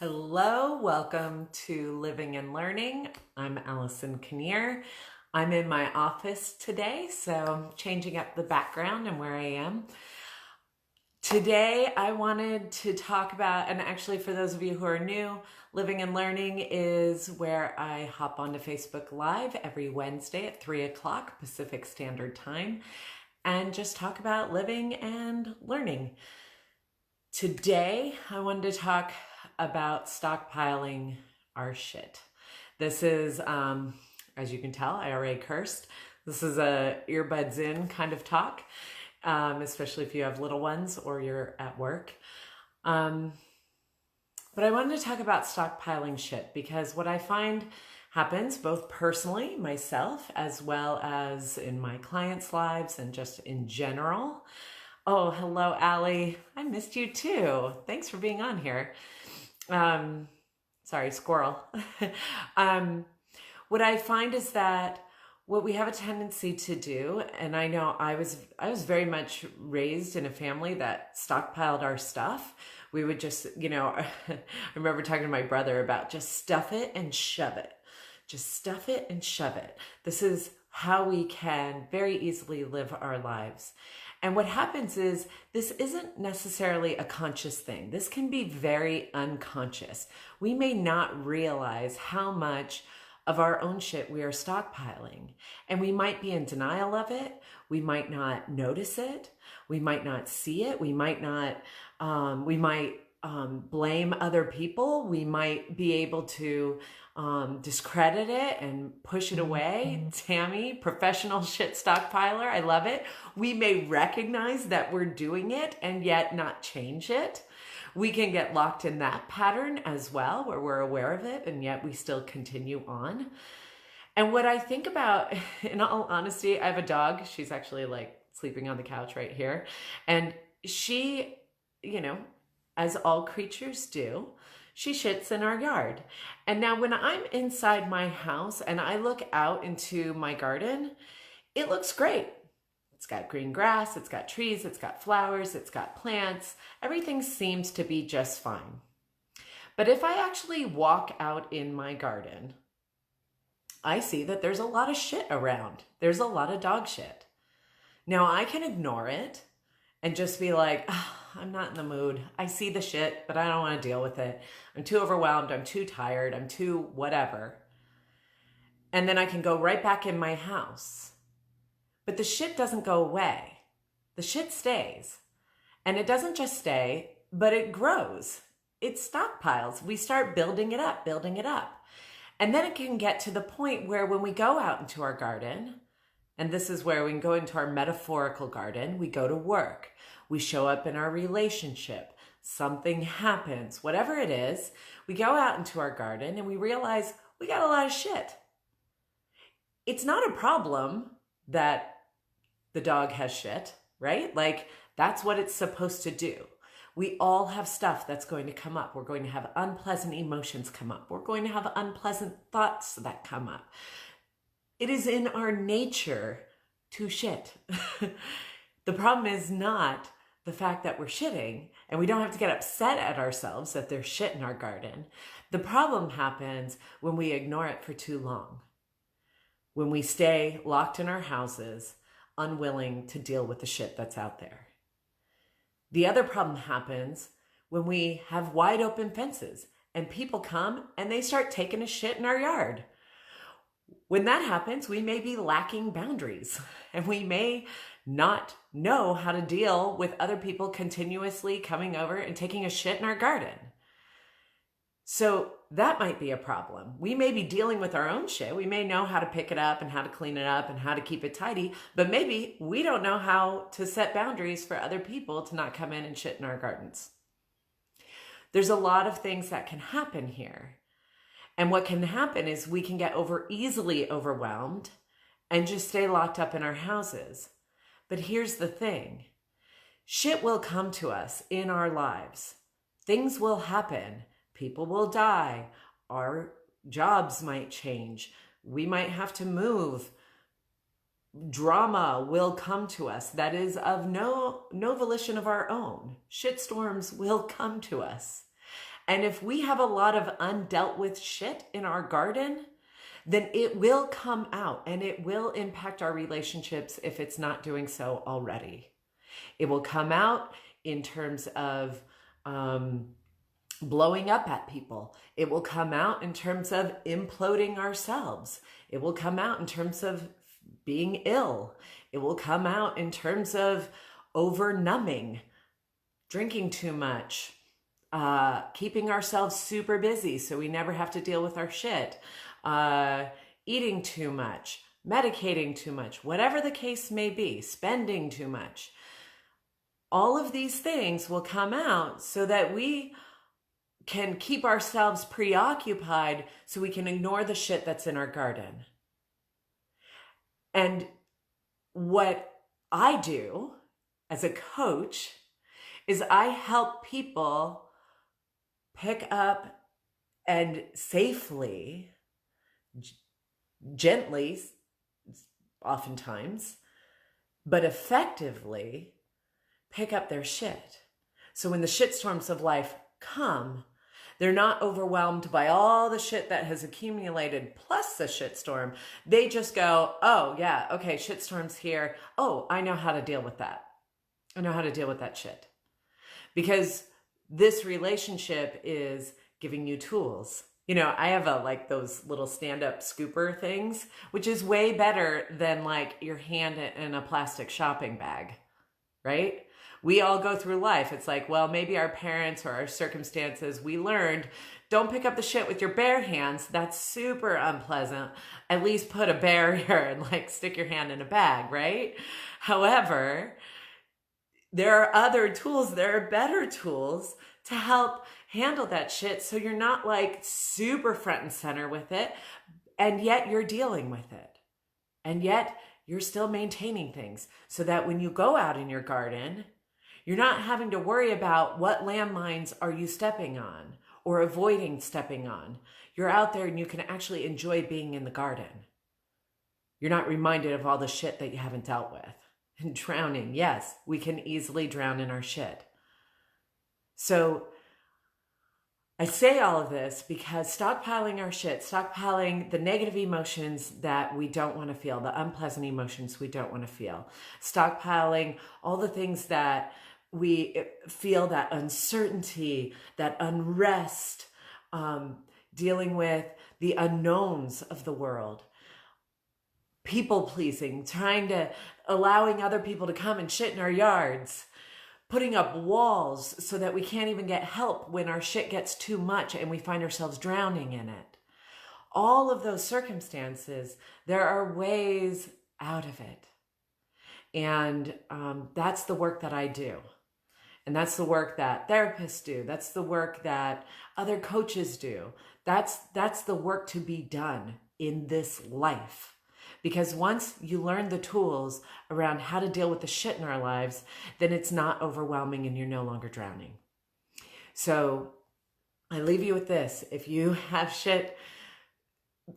Hello, welcome to Living and Learning. I'm Allison Kinnear. I'm in my office today, so I'm changing up the background and where I am. Today, I wanted to talk about, and actually for those of you who are new, Living and Learning is where I hop onto Facebook Live every Wednesday at 3 o'clock Pacific Standard Time and just talk about living and learning. Today, I wanted to talk about stockpiling our shit. This is, as you can tell, I already cursed. This is a earbuds in kind of talk, especially if you have little ones or you're at work. But I wanted to talk about stockpiling shit because what I find happens both personally, myself, as well as in my clients' lives and just in general. Oh, hello, Allie. I missed you too. Thanks for being on here. Sorry, squirrel. What I find is that what we have a tendency to do, and I know I was very much raised in a family that stockpiled our stuff. We would just, I remember talking to my brother about just stuff it and shove it. Just stuff it and shove it. This is how we can very easily live our lives. And what happens is this isn't necessarily a conscious thing. This can be very unconscious. We may not realize how much of our own shit we are stockpiling. And we might be in denial of it. We might not notice it. We might not see it. We might not, blame other people. We might be able to discredit it and push it away. Tammy, professional shit stockpiler, I love it. We may recognize that we're doing it and yet not change it. We can get locked in that pattern as well, where we're aware of it and yet we still continue on. And what I think about, in all honesty, I have a dog. She's actually like sleeping on the couch right here. And she, as all creatures do, she shits in our yard. And now when I'm inside my house and I look out into my garden, it looks great. It's got green grass, it's got trees, it's got flowers, it's got plants. Everything seems to be just fine. But if I actually walk out in my garden, I see that there's a lot of shit around. There's a lot of dog shit. Now I can ignore it and just be like, I'm not in the mood. I see the shit, but I don't want to deal with it. I'm too overwhelmed. I'm too tired. I'm too whatever. And then I can go right back in my house. But the shit doesn't go away. The shit stays. And it doesn't just stay, but it grows. It stockpiles. We start building it up, building it up. And then it can get to the point where when we go out into our garden, and this is where we can go into our metaphorical garden, we go to work. We show up in our relationship, something happens, whatever it is, we go out into our garden and we realize we got a lot of shit. It's not a problem that the dog has shit, right? Like that's what it's supposed to do. We all have stuff that's going to come up. We're going to have unpleasant emotions come up. We're going to have unpleasant thoughts that come up. It is in our nature to shit. The problem is not the fact that we're shitting, and we don't have to get upset at ourselves that there's shit in our garden. The problem happens when we ignore it for too long. When we stay locked in our houses, unwilling to deal with the shit that's out there. The other problem happens when we have wide open fences and people come and they start taking a shit in our yard. When that happens, we may be lacking boundaries and we may not know how to deal with other people continuously coming over and taking a shit in our garden. So that might be a problem. We may be dealing with our own shit. We may know how to pick it up and how to clean it up and how to keep it tidy, but maybe we don't know how to set boundaries for other people to not come in and shit in our gardens. There's a lot of things that can happen here. And what can happen is we can get easily overwhelmed and just stay locked up in our houses. But here's the thing. Shit will come to us in our lives. Things will happen. People will die. Our jobs might change. We might have to move. Drama will come to us that is of no volition of our own. Shitstorms will come to us. And if we have a lot of undealt with shit in our garden, then it will come out and it will impact our relationships if it's not doing so already. It will come out in terms of blowing up at people. It will come out in terms of imploding ourselves. It will come out in terms of being ill. It will come out in terms of over numbing, drinking too much, keeping ourselves super busy so we never have to deal with our shit, eating too much, medicating too much, whatever the case may be, spending too much. All of these things will come out so that we can keep ourselves preoccupied so we can ignore the shit that's in our garden. And what I do as a coach is I help people pick up and safely, gently, oftentimes, but effectively pick up their shit. So when the shitstorms of life come, they're not overwhelmed by all the shit that has accumulated plus the shitstorm. They just go, oh yeah, okay, shitstorm's here. Oh, I know how to deal with that. I know how to deal with that shit. Because this relationship is giving you tools. You know, I have like those little stand-up scooper things, which is way better than like your hand in a plastic shopping bag, right? We all go through life. It's like, well, maybe our parents or our circumstances, we learned, don't pick up the shit with your bare hands. That's super unpleasant. At least put a barrier and like stick your hand in a bag, right? However, there are other tools, there are better tools to help handle that shit so you're not like super front and center with it, and yet you're dealing with it. And yet you're still maintaining things so that when you go out in your garden, you're not having to worry about what landmines are you stepping on or avoiding stepping on. You're out there and you can actually enjoy being in the garden. You're not reminded of all the shit that you haven't dealt with. And drowning, yes, we can easily drown in our shit. So I say all of this because stockpiling our shit, stockpiling the negative emotions that we don't want to feel, the unpleasant emotions we don't want to feel, stockpiling all the things that we feel, that uncertainty, that unrest, dealing with the unknowns of the world, people pleasing, allowing other people to come and shit in our yards, putting up walls so that we can't even get help when our shit gets too much and we find ourselves drowning in it. All of those circumstances, there are ways out of it. And that's the work that I do. And that's the work that therapists do. That's the work that other coaches do. That's the work to be done in this life. Because once you learn the tools around how to deal with the shit in our lives, then it's not overwhelming and you're no longer drowning. So I leave you with this. If you have shit,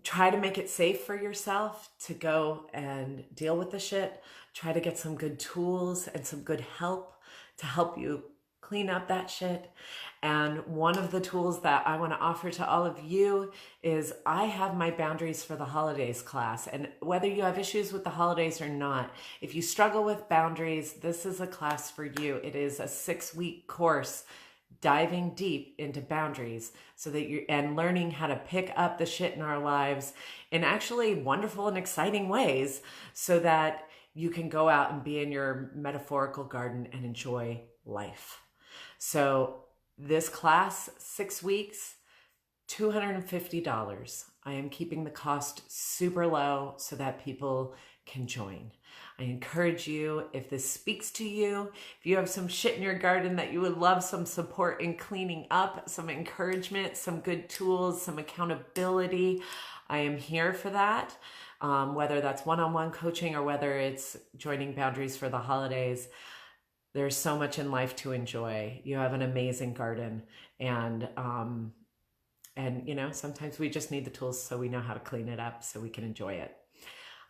try to make it safe for yourself to go and deal with the shit. Try to get some good tools and some good help to help you clean up that shit. And one of the tools that I want to offer to all of you is I have my Boundaries for the Holidays class. And whether you have issues with the holidays or not, if you struggle with boundaries, this is a class for you. It is a 6-week course diving deep into boundaries so that and learning how to pick up the shit in our lives in actually wonderful and exciting ways so that you can go out and be in your metaphorical garden and enjoy life. So this class, 6 weeks, $250. I am keeping the cost super low so that people can join. I encourage you, if this speaks to you, if you have some shit in your garden that you would love some support in cleaning up, some encouragement, some good tools, some accountability, I am here for that. Whether that's one-on-one coaching or whether it's joining Boundaries for the Holidays, there's so much in life to enjoy. You have an amazing garden, and you know, sometimes we just need the tools so we know how to clean it up so we can enjoy it.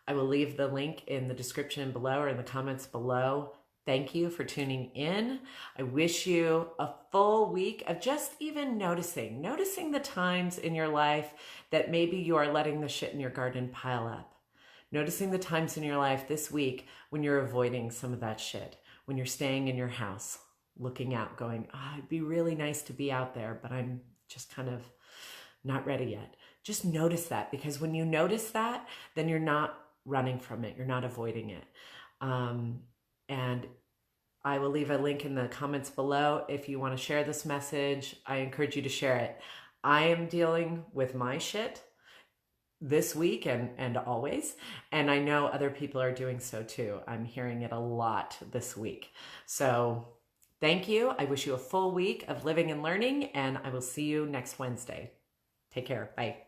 I will leave the link in the description below or in the comments below Thank you for tuning in. I wish you a full week of just even noticing the times in your life that maybe you are letting the shit in your garden pile up. Noticing the times in your life this week when you're avoiding some of that shit, when you're staying in your house, looking out, going, oh, it'd be really nice to be out there, but I'm just kind of not ready yet. Just notice that, because when you notice that, then you're not running from it. You're not avoiding it. And I will leave a link in the comments below if you want to share this message. I encourage you to share it. I am dealing with my shit this week and always, and I know other people are doing so too. I'm hearing it a lot this week. So thank you. I wish you a full week of living and learning, and I will see you next Wednesday. Take care. Bye.